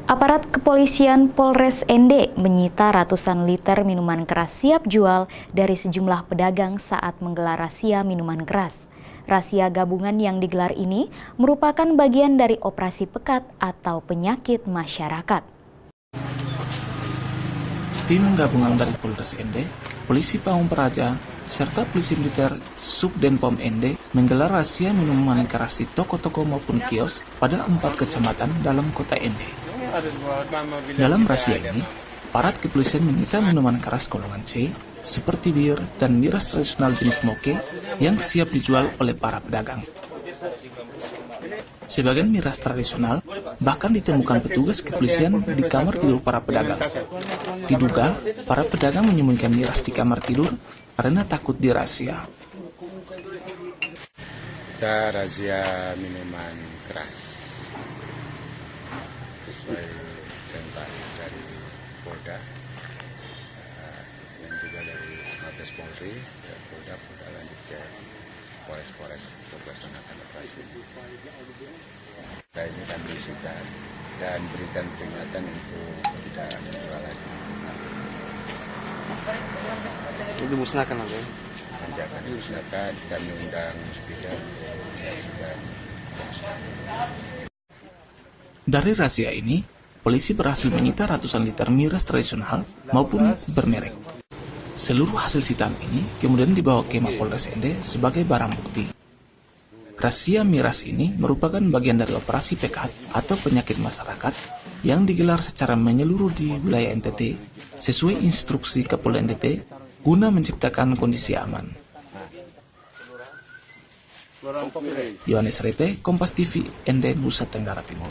Aparat kepolisian Polres Ende menyita ratusan liter minuman keras siap jual dari sejumlah pedagang saat menggelar razia minuman keras. Razia gabungan yang digelar ini merupakan bagian dari operasi pekat atau penyakit masyarakat. Tim gabungan dari Polres Ende, Polisi Pamung Praja, serta Polisi Militer Subdenpom Ende menggelar razia minuman keras di toko-toko maupun kios pada 4 kecamatan dalam kota Ende. Dalam razia ini, aparat kepolisian menyita minuman keras golongan C seperti bir dan miras tradisional jenis moke yang siap dijual oleh para pedagang. Sebagian miras tradisional bahkan ditemukan petugas kepolisian di kamar tidur para pedagang. Diduga, para pedagang menyembunyikan miras di kamar tidur karena takut dirazia. Kita razia minuman keras sesuai perintah dari Polda dan juga dari Mabes Polri, Polda lanjut ke Polres untuk melaksanakan operasi. Kita ini kan bersihkan dan berikan peringatan untuk tidak menjual lagi. Itu dimusnahkan nanti? Nanti akan dimusnahkan, kami undang Muspida untuk menyaksikan pemusnahan. Dari razia ini, polisi berhasil menyita ratusan liter miras tradisional maupun bermerek. Seluruh hasil sitaan ini kemudian dibawa ke Mapolres Ende sebagai barang bukti. Razia miras ini merupakan bagian dari operasi pekat atau penyakit masyarakat yang digelar secara menyeluruh di wilayah NTT sesuai instruksi Kapolda NTT guna menciptakan kondisi aman. Yohanes Rete, Kompas TV, Ende, Nusa Tenggara Timur.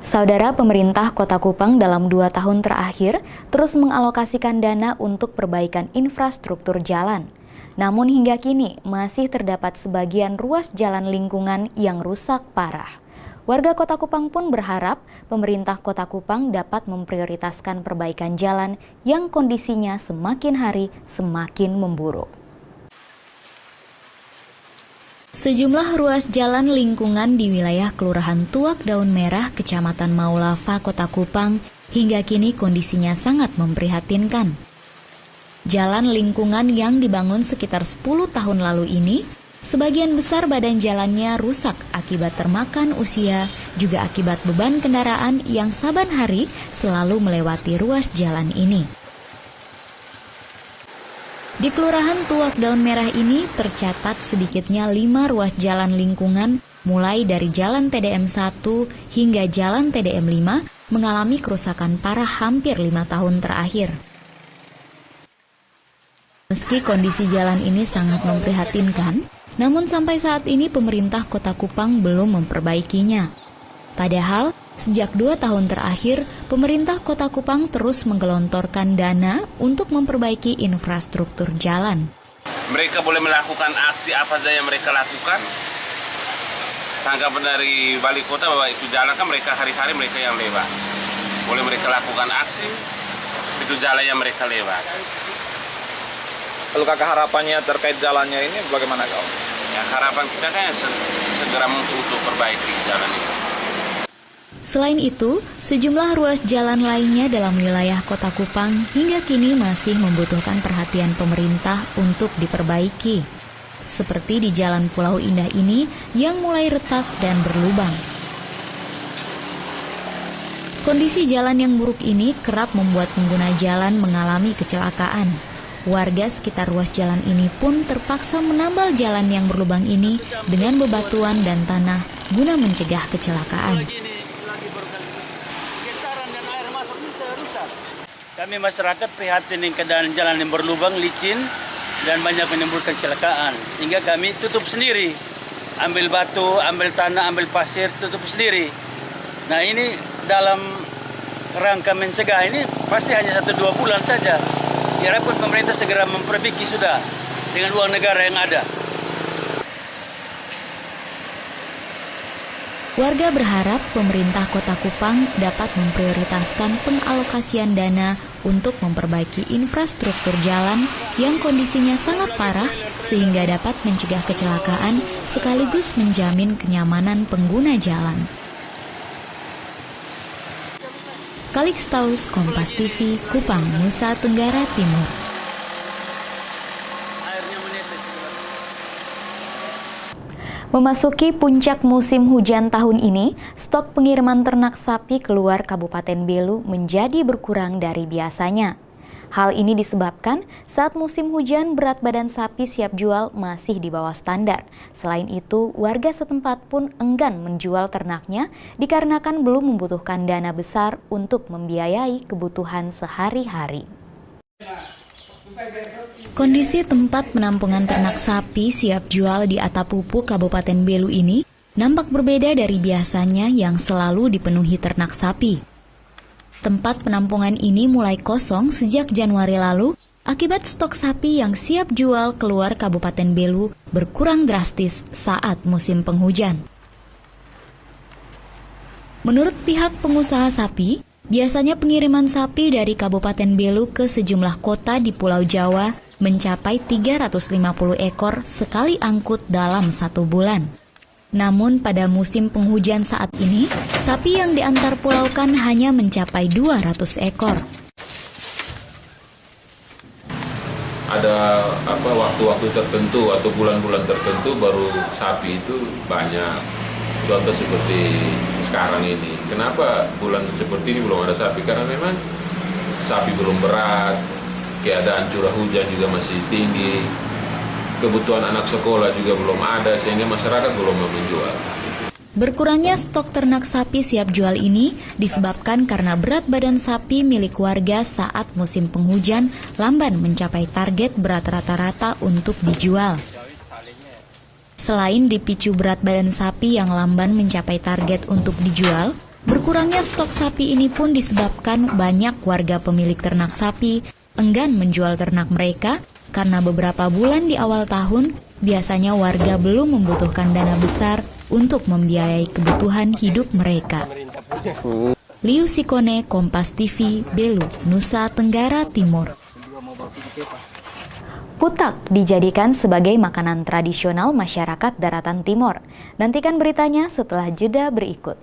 Saudara, pemerintah Kota Kupang dalam 2 tahun terakhir terus mengalokasikan dana untuk perbaikan infrastruktur jalan. Namun hingga kini masih terdapat sebagian ruas jalan lingkungan yang rusak parah. Warga Kota Kupang pun berharap pemerintah Kota Kupang dapat memprioritaskan perbaikan jalan yang kondisinya semakin hari semakin memburuk. Sejumlah ruas jalan lingkungan di wilayah Kelurahan Tuak Daun Merah, Kecamatan Maulava, Kota Kupang, hingga kini kondisinya sangat memprihatinkan. Jalan lingkungan yang dibangun sekitar 10 tahun lalu ini, sebagian besar badan jalannya rusak akibat termakan usia, juga akibat beban kendaraan yang saban hari selalu melewati ruas jalan ini. Di Kelurahan Tuak Daun Merah ini tercatat sedikitnya 5 ruas jalan lingkungan mulai dari Jalan TDM 1 hingga Jalan TDM 5 mengalami kerusakan parah hampir 5 tahun terakhir. Meski kondisi jalan ini sangat memprihatinkan, namun sampai saat ini pemerintah Kota Kupang belum memperbaikinya. Padahal, sejak 2 tahun terakhir, pemerintah Kota Kupang terus menggelontorkan dana untuk memperbaiki infrastruktur jalan. Mereka boleh melakukan aksi apa saja yang mereka lakukan. Tanggapan dari Bali Kota bahwa itu jalan kan mereka hari-hari mereka yang lewat. Boleh mereka lakukan aksi, itu jalan yang mereka lewat. Kalau kakak harapannya terkait jalannya ini bagaimana kau? Ya, harapan kita kan segera untuk perbaiki jalan itu. Selain itu, sejumlah ruas jalan lainnya dalam wilayah Kota Kupang hingga kini masih membutuhkan perhatian pemerintah untuk diperbaiki. Seperti di Jalan Pulau Indah ini yang mulai retak dan berlubang. Kondisi jalan yang buruk ini kerap membuat pengguna jalan mengalami kecelakaan. Warga sekitar ruas jalan ini pun terpaksa menambal jalan yang berlubang ini dengan bebatuan dan tanah guna mencegah kecelakaan. Kami masyarakat prihatin dengan keadaan jalan yang berlubang, licin, dan banyak menimbulkan kecelakaan. Sehingga kami tutup sendiri. Ambil batu, ambil tanah, ambil pasir, tutup sendiri. Nah ini dalam rangka mencegah ini pasti hanya 1-2 bulan saja. Diharapkan pemerintah segera memperbaiki sudah dengan uang negara yang ada. Warga berharap pemerintah Kota Kupang dapat memprioritaskan pengalokasian dana untuk memperbaiki infrastruktur jalan yang kondisinya sangat parah sehingga dapat mencegah kecelakaan sekaligus menjamin kenyamanan pengguna jalan. Calixtaus, Kompas TV, Kupang, Nusa Tenggara Timur. Memasuki puncak musim hujan tahun ini, stok pengiriman ternak sapi keluar Kabupaten Belu menjadi berkurang dari biasanya. Hal ini disebabkan saat musim hujan berat badan sapi siap jual masih di bawah standar. Selain itu, warga setempat pun enggan menjual ternaknya dikarenakan belum membutuhkan dana besar untuk membiayai kebutuhan sehari-hari. Kondisi tempat penampungan ternak sapi siap jual di Atapupu, Kabupaten Belu ini nampak berbeda dari biasanya yang selalu dipenuhi ternak sapi. Tempat penampungan ini mulai kosong sejak Januari lalu akibat stok sapi yang siap jual keluar Kabupaten Belu berkurang drastis saat musim penghujan. Menurut pihak pengusaha sapi, biasanya pengiriman sapi dari Kabupaten Belu ke sejumlah kota di Pulau Jawa mencapai 350 ekor sekali angkut dalam 1 bulan. Namun pada musim penghujan saat ini, sapi yang diantar pulaukan hanya mencapai 200 ekor. Ada waktu-waktu tertentu atau bulan-bulan tertentu baru sapi itu banyak. Contoh seperti sekarang ini. Kenapa bulan seperti ini belum ada sapi? Karena memang sapi belum berat, keadaan curah hujan juga masih tinggi, kebutuhan anak sekolah juga belum ada, sehingga masyarakat belum mau menjual. Berkurangnya stok ternak sapi siap jual ini disebabkan karena berat badan sapi milik warga saat musim penghujan lamban mencapai target berat rata-rata untuk dijual. Selain dipicu berat badan sapi yang lamban mencapai target untuk dijual, berkurangnya stok sapi ini pun disebabkan banyak warga pemilik ternak sapi enggan menjual ternak mereka karena beberapa bulan di awal tahun biasanya warga belum membutuhkan dana besar untuk membiayai kebutuhan hidup mereka. Liu Sikone, Kompas TV, Belu, Nusa Tenggara Timur. Putak dijadikan sebagai makanan tradisional masyarakat daratan timur. Nantikan beritanya setelah jeda berikut.